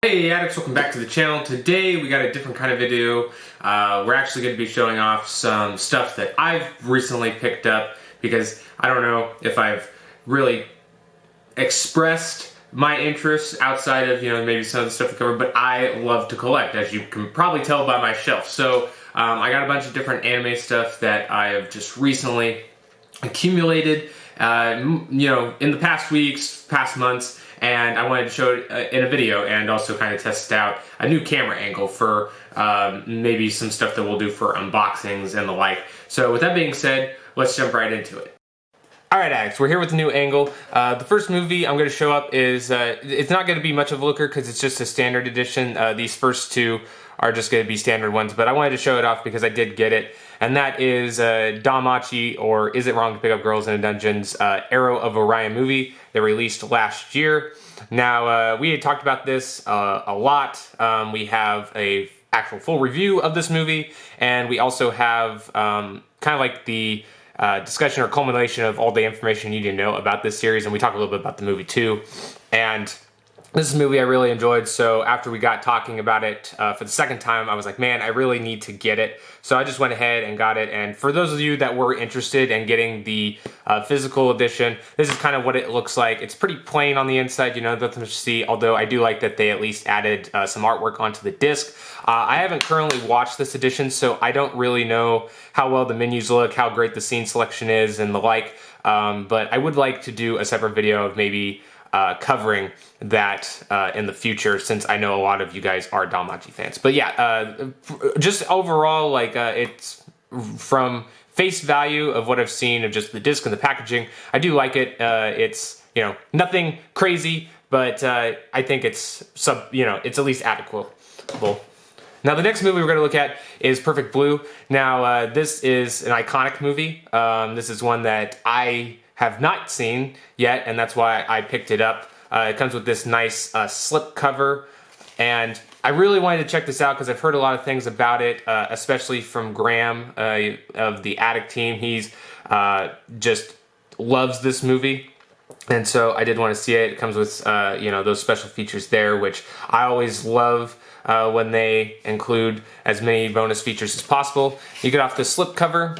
Hey addicts, welcome back to the channel. Today we got a different kind of video. We're actually going to be showing off some stuff that I've recently picked up because I don't know if I've really expressed my interests outside of, maybe some of the stuff we covered, but I love to collect, as you can probably tell by my shelf. So I got a bunch of different anime stuff that I have just recently accumulated, in the past weeks, past months, and I wanted to show it in a video and also kind of test out a new camera angle for maybe some stuff that we'll do for unboxings and the like. So with that being said, let's jump right into it. Alright addicts, we're here with a new angle. The first movie I'm going to show up is, it's not going to be much of a looker because it's just a standard edition. These first two are just going to be standard ones, but I wanted to show it off because I did get it. And that is DanMachi, or Is It Wrong to Pick Up Girls in a Dungeon's Arrow of Orion movie. They released last year. Now, we had talked about this a lot. We have a actual full review of this movie, and we also have kind of like the discussion or culmination of all the information you need to know about this series, and we talk a little bit about the movie too. And this is a movie I really enjoyed, so after we got talking about it for the second time, I was like, man, I really need to get it. So I just went ahead and got it, and for those of you that were interested in getting the physical edition, this is kind of what it looks like. It's pretty plain on the inside, nothing to see, although I do like that they at least added some artwork onto the disc. I haven't currently watched this edition, so I don't really know how well the menus look, how great the scene selection is, and the like, but I would like to do a separate video of maybe covering that in the future, since I know a lot of you guys are DanMachi fans. But yeah, just overall, like it's from face value of what I've seen of just the disc and the packaging, I do like it. It's nothing crazy, but I think it's it's at least adequate. Now the next movie we're going to look at is Perfect Blue. Now this is an iconic movie. This is one that I have not seen yet, and that's why I picked it up. It comes with this nice slip cover, and I really wanted to check this out because I've heard a lot of things about it, especially from Graham of the Addict team. He's just loves this movie, and so I did want to see it. It comes with those special features there, which I always love when they include as many bonus features as possible. You get off the slip cover.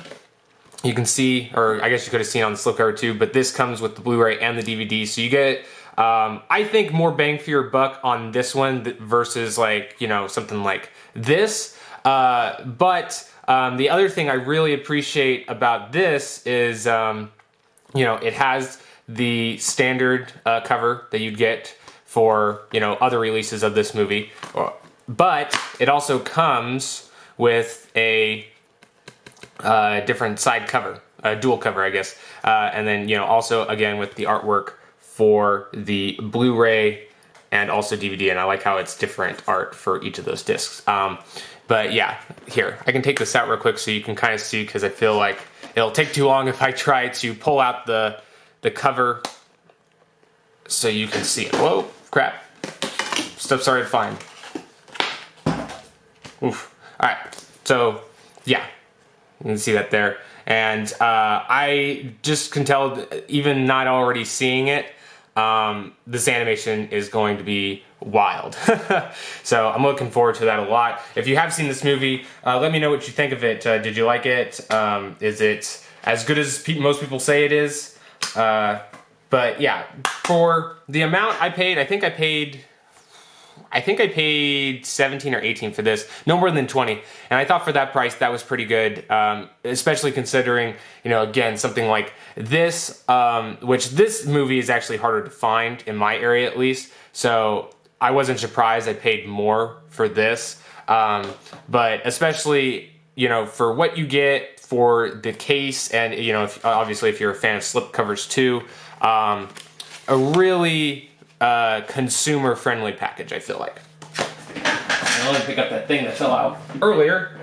You can see, or I guess you could have seen on the slipcover too, but this comes with the Blu-ray and the DVD, so you get, I think, more bang for your buck on this one versus like, something like this. But the other thing I really appreciate about this is, it has the standard cover that you'd get for, other releases of this movie, but it also comes with a different side cover, dual cover, I guess, and then also again with the artwork for the Blu-ray and also DVD, and I like how it's different art for each of those discs. But yeah, here, I can take this out real quick so you can kind of see, because I feel like it'll take too long if I try to pull out the cover so you can see it. Whoa, crap. Stuff's hard to find. Oof. Alright, so yeah. You can see that there, and I just can tell, even not already seeing it, this animation is going to be wild. So I'm looking forward to that a lot. If you have seen this movie, let me know what you think of it. Did you like it? Is it as good as most people say it is? But yeah, for the amount I paid, I think I paid 17 or 18 for this, no more than 20. And I thought for that price, that was pretty good, especially considering, again, something like this, which this movie is actually harder to find, in my area at least. So I wasn't surprised I paid more for this. But especially, for what you get for the case, and, obviously if you're a fan of slip covers too, a really consumer-friendly package, I feel like. Let me pick up that thing that fell out earlier.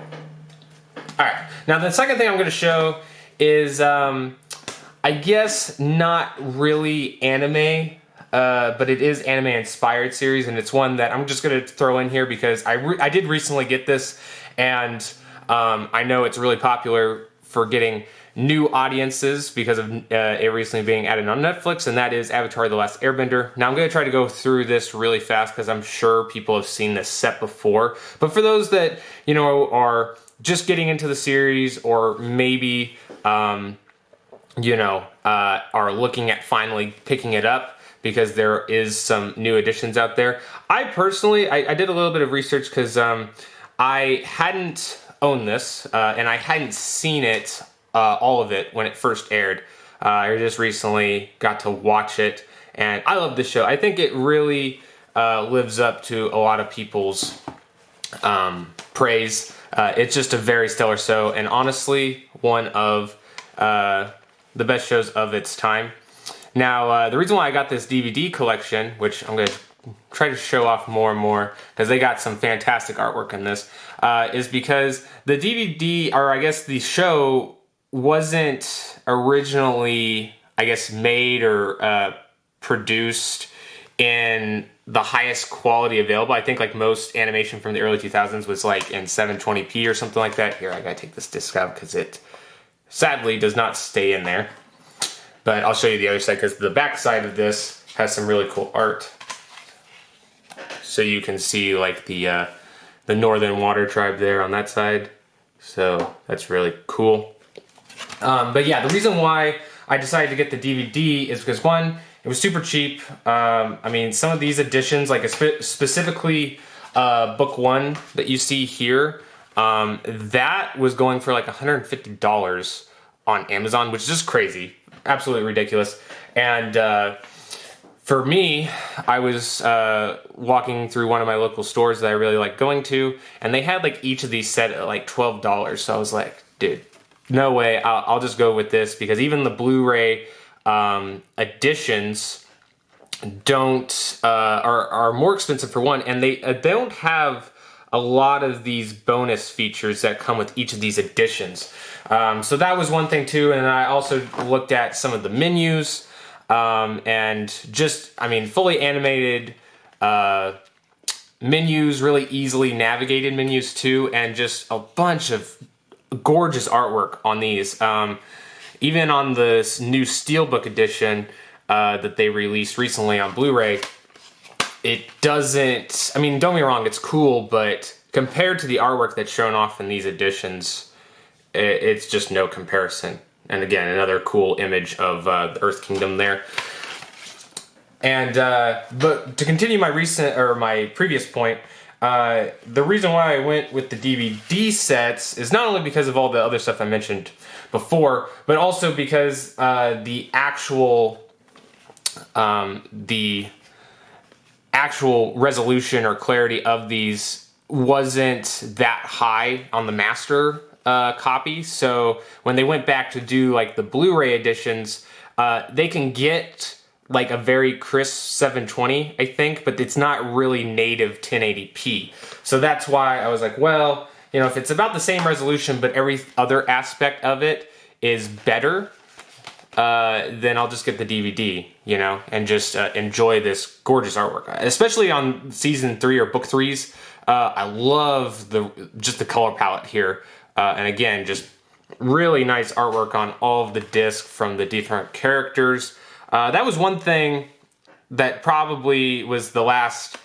Alright, now the second thing I'm going to show is, I guess not really anime, but it is anime-inspired series, and it's one that I'm just going to throw in here because I did recently get this, and I know it's really popular for getting new audiences because of it recently being added on Netflix, and that is Avatar: The Last Airbender. Now I'm going to try to go through this really fast because I'm sure people have seen this set before. But for those that, you know, are just getting into the series, or maybe, you know, are looking at finally picking it up, because there is some new additions out there. I personally, I did a little bit of research because I hadn't owned this, and I hadn't seen it, all of it, when it first aired. I just recently got to watch it, and I love this show. I think it really lives up to a lot of people's praise. It's just a very stellar show, and honestly, one of the best shows of its time. Now, the reason why I got this DVD collection, which I'm going to try to show off more and more, because they got some fantastic artwork in this, is because the DVD, or I guess the show, wasn't originally, I guess, made or produced in the highest quality available. I think like most animation from the early 2000s was like in 720p or something like that. Here, I gotta take this disc out because it sadly does not stay in there. But I'll show you the other side, because the back side of this has some really cool art. So you can see like the Northern Water Tribe there on that side. So that's really cool. But yeah, the reason why I decided to get the DVD is because, one, it was super cheap. I mean, some of these editions, like specifically book 1 that you see here, that was going for like $150 on Amazon, which is just crazy. Absolutely ridiculous. And for me, I was walking through one of my local stores that I really like going to, and they had like each of these set at like $12. So I was like, dude, no way, I'll just go with this, because even the Blu-ray editions are more expensive for one, and they don't have a lot of these bonus features that come with each of these editions. So that was one thing too, and I also looked at some of the menus, and just, I mean, fully animated menus, really easily navigated menus too, and just a bunch of gorgeous artwork on these. Even on this new Steelbook edition that they released recently on Blu-ray, it doesn't, I mean, don't get me wrong, it's cool, but compared to the artwork that's shown off in these editions, it's just no comparison. And again, another cool image of the Earth Kingdom there. And but to continue my previous point, the reason why I went with the DVD sets is not only because of all the other stuff I mentioned before, but also because the actual resolution or clarity of these wasn't that high on the master copy. So when they went back to do like the Blu-ray editions, they can get like a very crisp 720, I think, but it's not really native 1080p. So that's why I was like, well, you know, if it's about the same resolution, but every other aspect of it is better, then I'll just get the DVD, you know, and just enjoy this gorgeous artwork. Especially on season 3 or book 3s, I love just the color palette here. And again, just really nice artwork on all of the discs from the different characters. That was one thing that probably was the last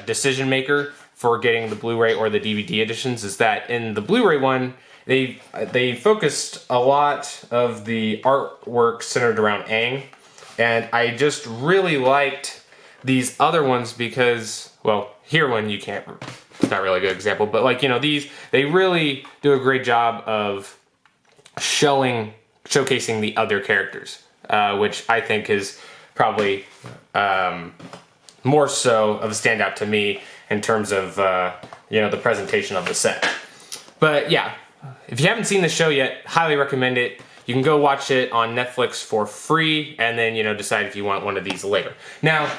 decision maker for getting the Blu-ray or the DVD editions, is that in the Blu-ray one, they focused a lot of the artwork centered around Aang, and I just really liked these other ones because, well, here one you can't, it's not really a good example, but like, you know, these, they really do a great job of showcasing the other characters, which I think is probably more so of a standout to me in terms of, you know, the presentation of the set. But yeah, if you haven't seen the show yet, highly recommend it. You can go watch it on Netflix for free, and then, you know, decide if you want one of these later. Now,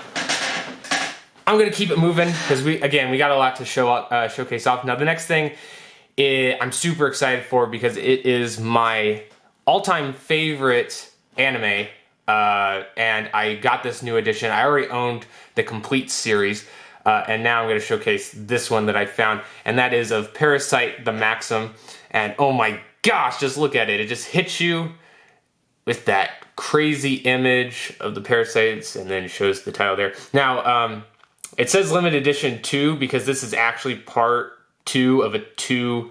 I'm gonna keep it moving because we got a lot to showcase off. Now, the next thing I'm super excited for because it is my all-time favorite anime, and I got this new edition. I already owned the complete series, and now I'm gonna showcase this one that I found, and that is of Parasite the Maxim. And oh my gosh, just look at it. It just hits you with that crazy image of the parasites, and then shows the title there. Now, it says limited edition 2 because this is actually part 2 of a 2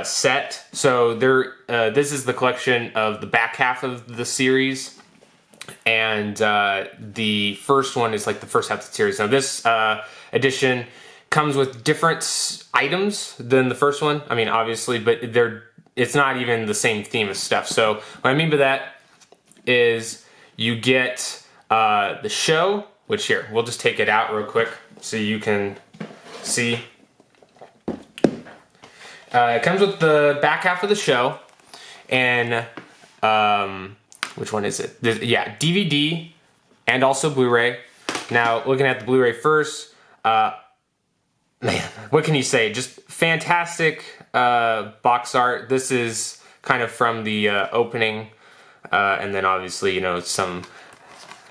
set. So this is the collection of the back half of the series, and the first one is like the first half of the series. Now this edition comes with different items than the first one. I mean, obviously, but it's not even the same theme of stuff. So what I mean by that is you get the show, which here, we'll just take it out real quick so you can see. It comes with the back half of the show, and which one is it? Yeah, DVD and also Blu-ray. Now, looking at the Blu-ray first, man, what can you say? Just fantastic box art. This is kind of from the opening, and then obviously, you know, some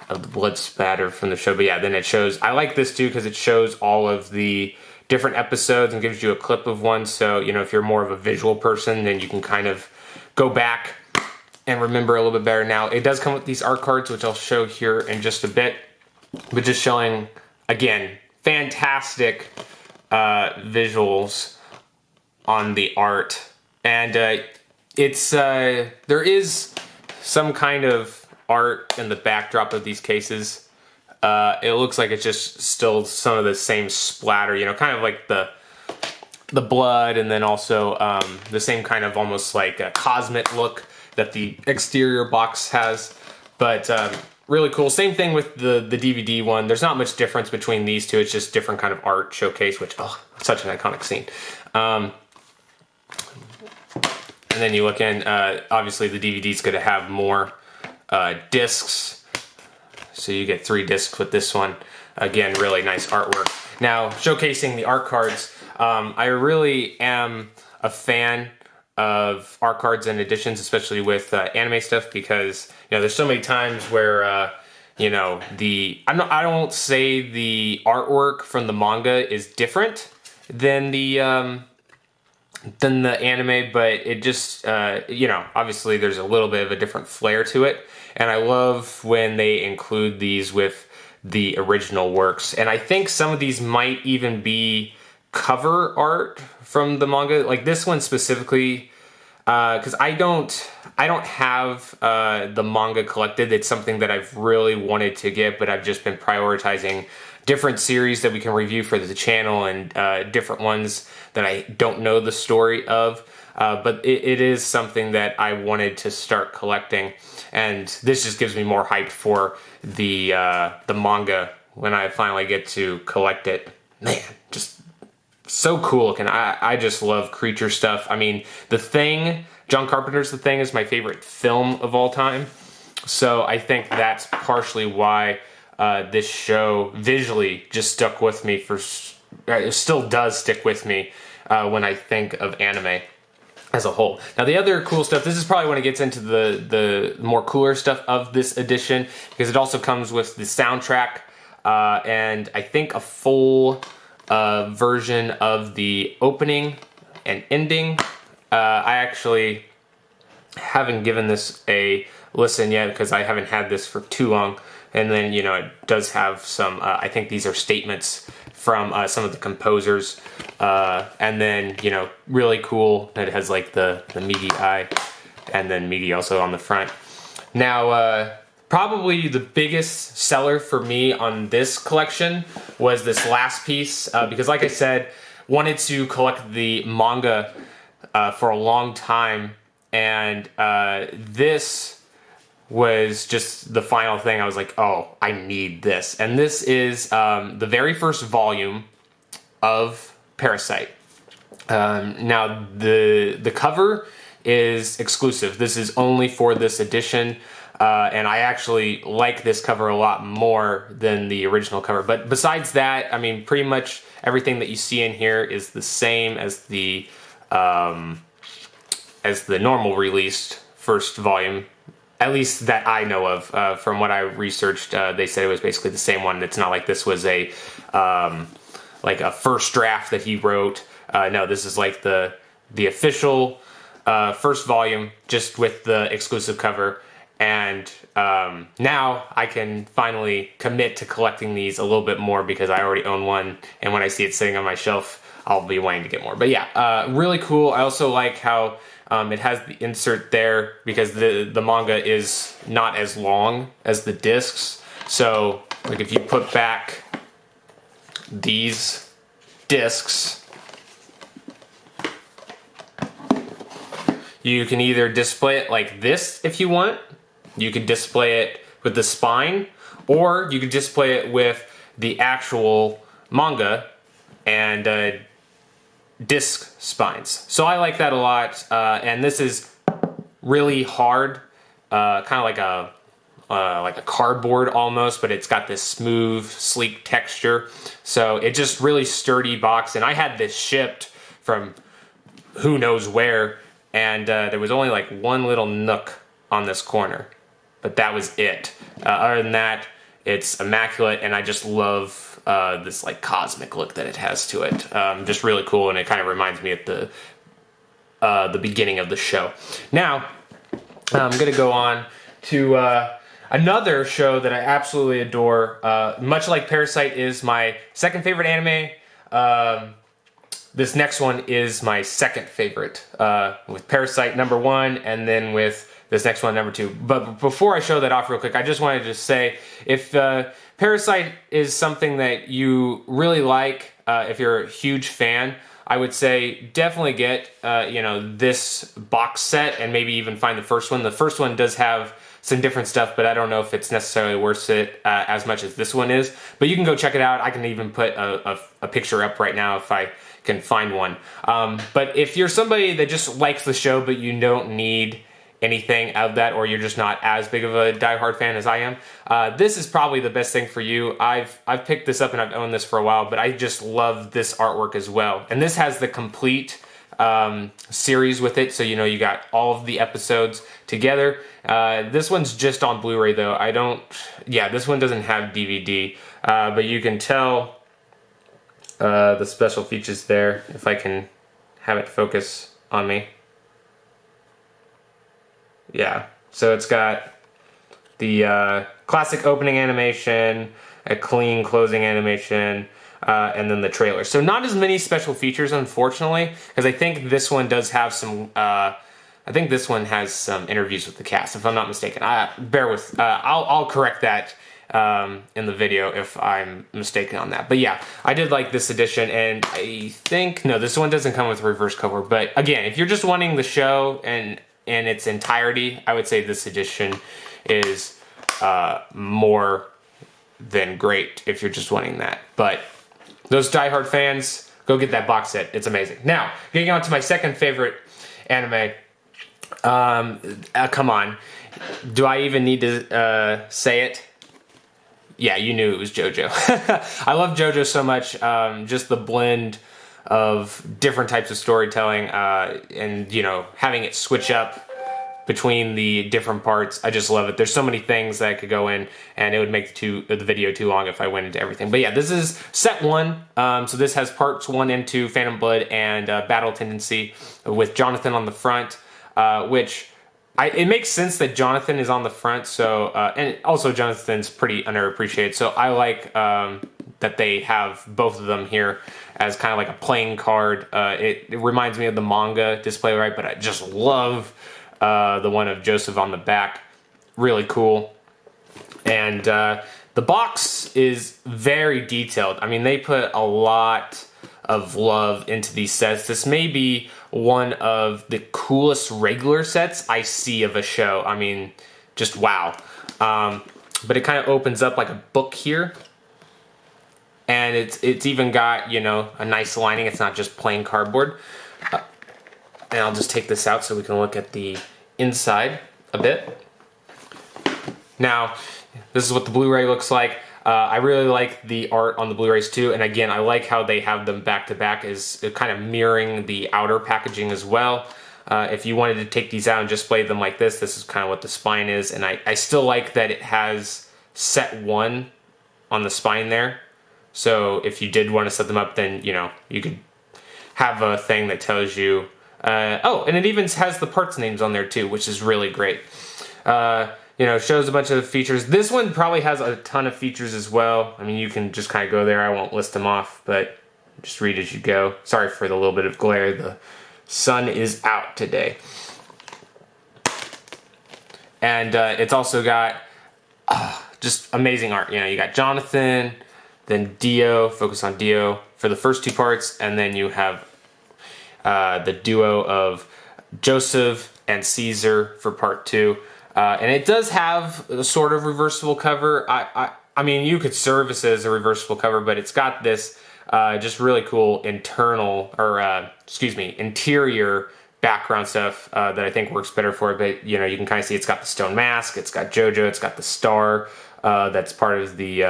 of the blood spatter from the show. But yeah, then it shows, I like this too because it shows all of the different episodes and gives you a clip of one. So, you know, if you're more of a visual person, then you can kind of go back and remember a little bit better. Now, it does come with these art cards, which I'll show here in just a bit, but just showing, again, fantastic visuals on the art. And there is some kind of art in the backdrop of these cases. It looks like it's just still some of the same splatter, you know, kind of like the blood, and then also the same kind of almost like a cosmic look that the exterior box has. But really cool. Same thing with the DVD one. There's not much difference between these two. It's just different kind of art showcase, which, oh, such an iconic scene. And then you look in, obviously the DVD's going to have more discs. So you get 3 discs with this one. Again, really nice artwork. Now, showcasing the art cards, I really am a fan of art cards and editions, especially with anime stuff, because, you know, there's so many times where, you know, I don't say the artwork from the manga is different than the anime, but it just, you know, obviously there's a little bit of a different flair to it. And I love when they include these with the original works. And I think some of these might even be cover art from the manga. Like this one specifically, because I don't have the manga collected. It's something that I've really wanted to get, but I've just been prioritizing different series that we can review for the channel, and different ones that I don't know the story of. But it is something that I wanted to start collecting, and this just gives me more hype for the manga when I finally get to collect it. Man, just so cool looking. I just love creature stuff. I mean, The Thing, John Carpenter's The Thing is my favorite film of all time. So I think that's partially why this show visually just stuck with me it still does stick with me when I think of anime as a whole. Now the other cool stuff, this is probably when it gets into the more cooler stuff of this edition, because it also comes with the soundtrack and I think a full version of the opening and ending. I actually haven't given this a listen yet because I haven't had this for too long. And then, you know, it does have some, I think these are statements from some of the composers. And then, you know, really cool that it has like the meaty eye, and then meaty also on the front. Now, probably the biggest seller for me on this collection was this last piece, because like I said, wanted to collect the manga for a long time, and this was just the final thing. I was like, oh, I need this. And this is the very first volume of Parasite. Now, the cover is exclusive. This is only for this edition, and I actually like this cover a lot more than the original cover. But besides that, I mean, pretty much everything that you see in here is the same as the normal released first volume. At least that I know of. From what I researched, they said it was basically the same one. It's not like this was a like a first draft that he wrote. No, this is like the official first volume just with the exclusive cover. And now I can finally commit to collecting these a little bit more because I already own one, and when I see it sitting on my shelf, I'll be wanting to get more. But yeah, really cool. I also like how it has the insert there because the manga is not as long as the discs. So like if you put back these discs, you can either display it like this if you want. You could display it with the spine, or you could display it with the actual manga and disc spines. So I like that a lot, and this is really hard, kind of like a cardboard almost, but it's got this smooth, sleek texture. So it's just really sturdy box, and I had this shipped from who knows where, and there was only like one little nook on this corner, but that was it. Other than that, it's immaculate, and I just love this like cosmic look that it has to it. Just really cool, and it kind of reminds me of the beginning of the show. Now, I'm gonna go on to another show that I absolutely adore. Much like Parasite is my second favorite anime, this next one is my second favorite, with Parasite number 1, and then with this next one number 2. But before I show that off real quick, I just wanted to say, if Parasite is something that you really like, if you're a huge fan, I would say definitely get this box set and maybe even find the first one. The first one does have some different stuff, but I don't know if it's necessarily worth it as much as this one is. But you can go check it out. I can even put a picture up right now if I can find one. But if you're somebody that just likes the show but you don't need anything out of that, or you're just not as big of a diehard fan as I am, this is probably the best thing for you. I've picked this up and I've owned this for a while, but I just love this artwork as well. And this has the complete series with it, so you got all of the episodes together. This one's just on Blu-ray though. This one doesn't have DVD, but you can tell the special features there, if I can have it focus on me. Yeah, so it's got the classic opening animation, a clean closing animation, and then the trailer. So not as many special features, unfortunately, because I think this one does have some, I think this one has some interviews with the cast, if I'm not mistaken. Bear with, I'll correct that in the video if I'm mistaken on that. But yeah, I did like this edition, and I think, no, this one doesn't come with reverse cover. But again, if you're just wanting the show and in its entirety, I would say this edition is more than great if you're just wanting that. But those diehard fans, go get that box set. It's amazing. Now, getting on to my second favorite anime. Come on. Do I even need to say it? Yeah, you knew it was JoJo. I love JoJo so much. Just the blend of different types of storytelling, and having it switch up between the different parts. I just love it. There's so many things that I could go in, and it would make the video too long if I went into everything. But yeah, this is set 1. So this has parts 1 and 2, Phantom Blood and Battle Tendency, with Jonathan on the front, which it makes sense that Jonathan is on the front. So and also Jonathan's pretty underappreciated. So I like that they have both of them here as kind of like a playing card. It reminds me of the manga display, right? But I just love the one of Joseph on the back. Really cool. And the box is very detailed. I mean, they put a lot of love into these sets. This may be one of the coolest regular sets I see of a show. I mean, just wow. But it kind of opens up like a book here. And it's even got, a nice lining. It's not just plain cardboard. And I'll just take this out so we can look at the inside a bit. Now, this is what the Blu-ray looks like. I really like the art on the Blu-rays too, and again, I like how they have them back to back, is kind of mirroring the outer packaging as well. If you wanted to take these out and just display them like this is kind of what the spine is, and I still like that it has set 1 on the spine there. So if you did want to set them up, then you could have a thing that tells you Oh, and it even has the parts names on there too, which is really great. You know, shows a bunch of features. This one probably has a ton of features as well. I mean, you can just kind of go there. I won't list them off, but just read as you go. Sorry for the little bit of glare. The sun is out today. And it's also got just amazing art. You know, you got Jonathan, then Dio, focus on Dio for the first two parts, and then you have the duo of Joseph and Caesar for part two. And it does have a sort of reversible cover. I mean, you could service it as a reversible cover, but it's got this just really cool interior background stuff that I think works better for it. But, you know, you can kind of see it's got the stone mask, it's got JoJo, it's got the star that's part of the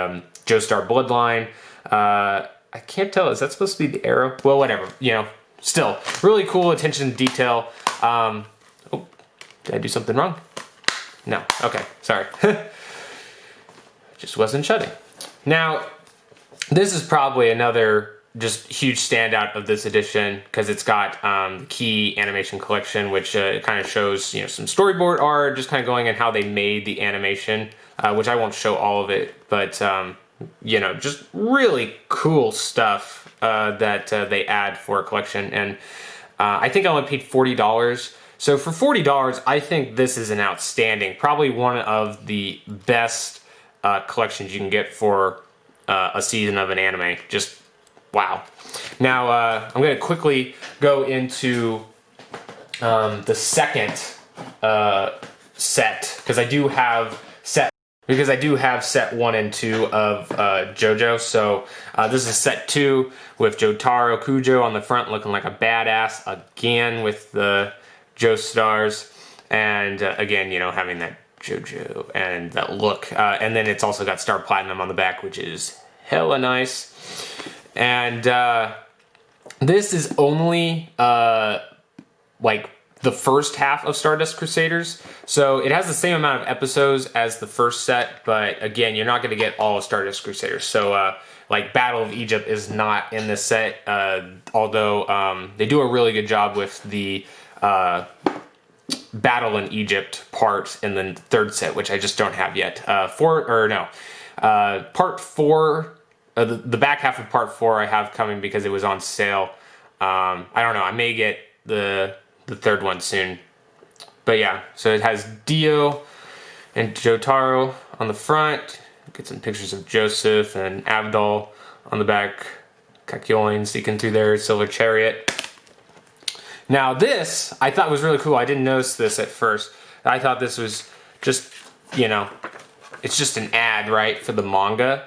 Joestar bloodline. I can't tell, is that supposed to be the arrow? Well, whatever, you know, still, really cool attention to detail. Oh, did I do something wrong? No, okay, sorry. Just wasn't shutting. Now, this is probably another just huge standout of this edition because it's got the key animation collection, which kind of shows, you know, some storyboard art, just kind of going in how they made the animation, which I won't show all of it, but you know, just really cool stuff that they add for a collection. And I think I only paid $40. So for $40, I think this is an outstanding, probably one of the best collections you can get for a season of an anime. Just wow. Now, I'm going to quickly go into the second set, because I do have set 1 and 2 of JoJo. So this is set 2 with Jotaro Kujo on the front looking like a badass again with the Joestars, and again, you know, having that JoJo and that look. And then it's also got Star Platinum on the back, which is hella nice. And this is only like the first half of Stardust Crusaders. So it has the same amount of episodes as the first set, but again, you're not going to get all of Stardust Crusaders. So like Battle of Egypt is not in this set, although they do a really good job with the Battle in Egypt part in the third set, which I just don't have yet. Part 4, the back half of part 4 I have coming because it was on sale. I don't know, I may get the third one soon. But yeah, so it has Dio and Jotaro on the front. Get some pictures of Joseph and Abdul on the back. Kakyoin sneaking through there, Silver Chariot. Now this, I thought was really cool. I didn't notice this at first. I thought this was just, you know, it's just an ad, right, for the manga.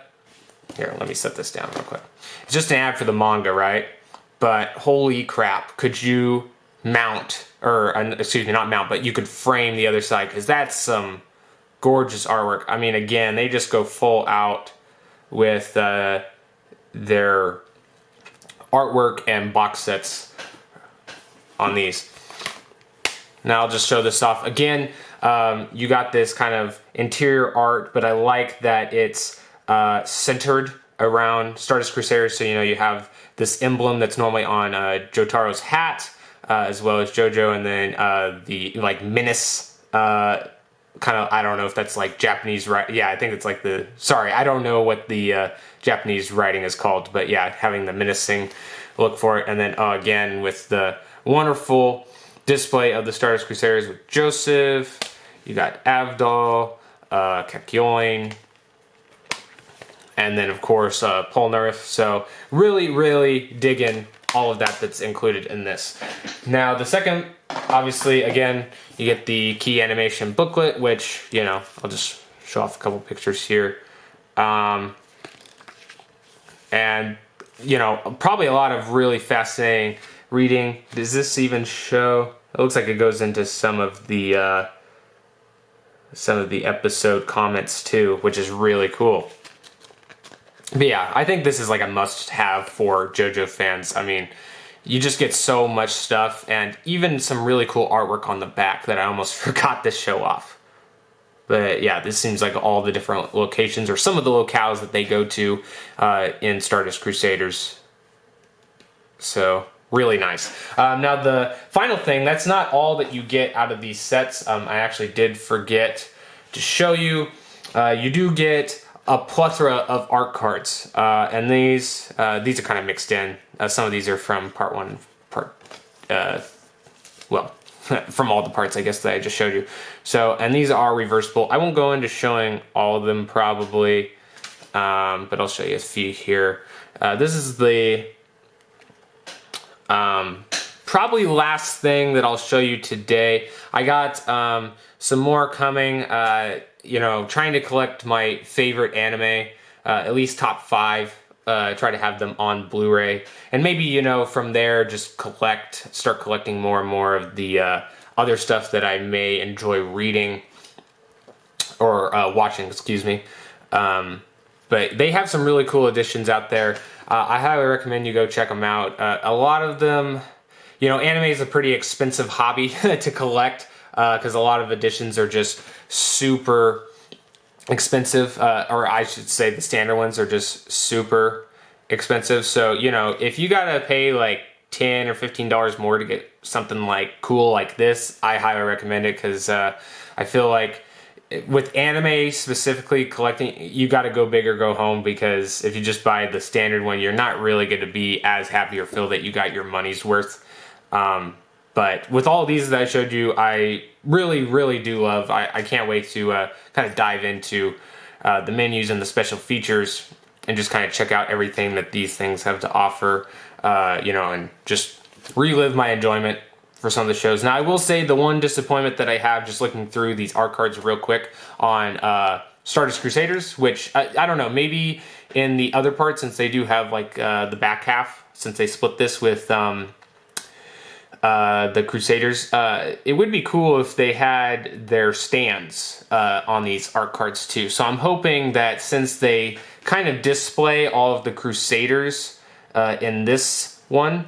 Here, let me set this down real quick. It's just an ad for the manga, right? But holy crap, could you mount, or excuse me, not mount, but you could frame the other side, because that's some gorgeous artwork. I mean, again, they just go full out with their artwork and box sets on these. Now I'll just show this off. Again, you got this kind of interior art, but I like that it's centered around Stardust Crusaders. So, you know, you have this emblem that's normally on Jotaro's hat, as well as JoJo, and then the like menace kind of, I don't know if that's like Japanese, right? Yeah, I think it's like the, sorry, I don't know what the Japanese writing is called, but yeah, having the menacing look for it. And then again, with the wonderful display of the Stardust Crusaders with Joseph, you got Abdul, Kakyoin, and then of course Polnareff. So really, really digging all of that that's included in this. Now the second, obviously, again, you get the key animation booklet, which, you know, I'll just show off a couple pictures here. And, you know, probably a lot of really fascinating reading. Does this even show? It looks like it goes into some of the episode comments too, which is really cool. But yeah, I think this is like a must-have for JoJo fans. I mean, you just get so much stuff, and even some really cool artwork on the back that I almost forgot to show off. But yeah, this seems like all the different locations, or some of the locales that they go to in Stardust Crusaders. So really nice. Now the final thing, that's not all that you get out of these sets. I actually did forget to show you. You do get a plethora of art cards, and these are kind of mixed in. Some of these are from part one, well, from all the parts, I guess, that I just showed you. So, and these are reversible. I won't go into showing all of them probably, but I'll show you a few here. This is the probably last thing that I'll show you today. I got some more coming, you know, trying to collect my favorite anime, at least top 5. Try to have them on Blu-ray, and maybe, you know, from there just start collecting more and more of the other stuff that I may enjoy reading or watching, excuse me. But they have some really cool editions out there. I highly recommend you go check them out. A lot of them, you know, anime is a pretty expensive hobby to collect, because a lot of editions are just super expensive, or I should say the standard ones are just super expensive. So, you know, if you gotta pay like $10 or $15 more to get something like cool like this, I highly recommend it, because I feel like with anime specifically collecting, you gotta go big or go home, because if you just buy the standard one, you're not really gonna be as happy or feel that you got your money's worth. But with all of these that I showed you, I really do love. I can't wait to kind of dive into the menus and the special features and just kind of check out everything that these things have to offer, you know, and just relive my enjoyment for some of the shows. Now, I will say the one disappointment that I have just looking through these art cards real quick on Stardust Crusaders, which I don't know, maybe in the other part, since they do have like the back half, since they split this with the Crusaders, it would be cool if they had their stands on these art cards too. So I'm hoping that since they kind of display all of the Crusaders in this one,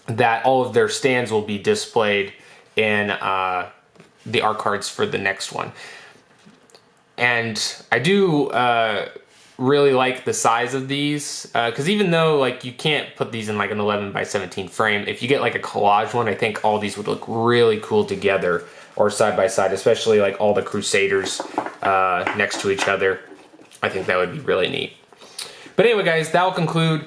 that all of their stands will be displayed in the art cards for the next one. And I do really like the size of these, because even though like you can't put these in like an 11 by 17 frame, if you get like a collage one, I think all these would look really cool together or side by side, especially like all the Crusaders next to each other. I think that would be really neat. But anyway, guys, that will conclude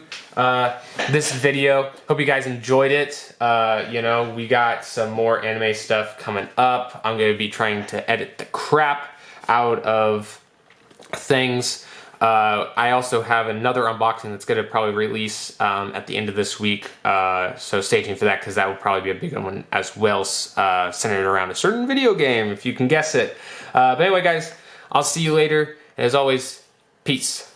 this video. Hope you guys enjoyed it. You know, we got some more anime stuff coming up. I'm going to be trying to edit the crap out of things. I also have another unboxing that's going to probably release at the end of this week, so stay tuned for that, because that will probably be a big one as well, centered around a certain video game, if you can guess it. But anyway, guys, I'll see you later, and as always, peace.